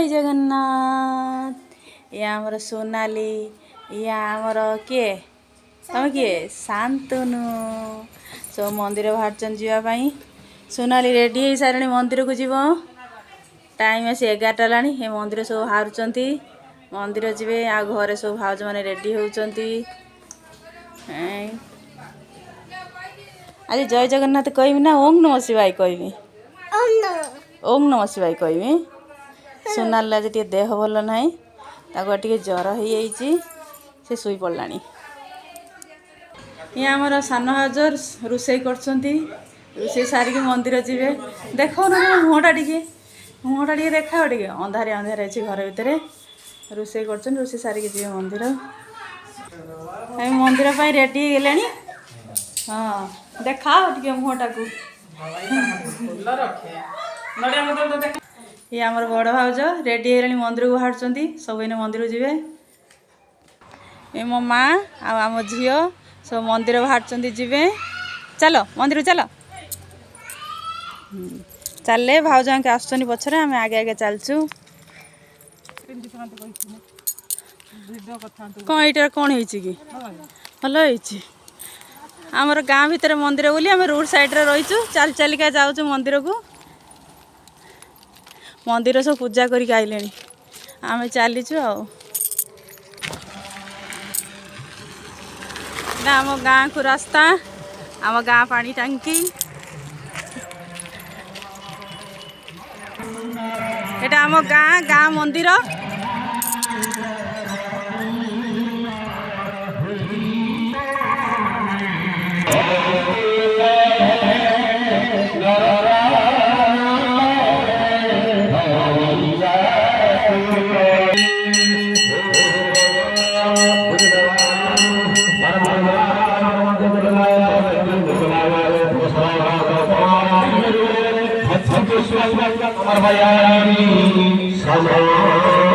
जय जगन्नाथ। या आमर सोनाली, या आमर किए तुम किए शांतनु सब मंदिर बाहर जावाई। सोनाली रेडी हो सारे मंदिर को जीव टाइम आसी 11टा लानी। ये मंदिर सब बाहर मंदिर जीवे आ घरे सब भाज मैंने रेडी होती। आज जय जगन्नाथ कहबी ना ओम नमः शिवाय कहबी? ओम नमः शिवाय कहबी। सोनाली आज टे देह भल ना टे ज्वर हो से शुई पड़ा। ये आमर सान हाजर रोषे कर सारिक मंदिर जीवे। देख मुहटा टे देखा टे अंधारे अंधारे अच्छे घर भितर रोषे कर सारिक जी मंदिर। मंदिर पर रेडी गले। हाँ देखा टे मुहटा को। ये आमर बड़ भाज रेडी है मंदिर को बाहर सब इन मंदिर जीवे। ये मो माँ आम झी सब मंदिर बाहर जीवे। चलो मंदिर चलो चले भाज आगे आसुनी पछरे आम आगे आगे चलचु। कौन यहाँ कौन हो भल हो आमर गाँ भितर मंदिर बोली आम रोड साइड रहीचु चल चलिका जाऊँ मंदिर को। मंदिर सब पूजा करके आइले आम चलीचु आम गाँ को रास्ता आम गाँ पानी टांकी एटा आम गाँ गाँ मंदिर। Samaya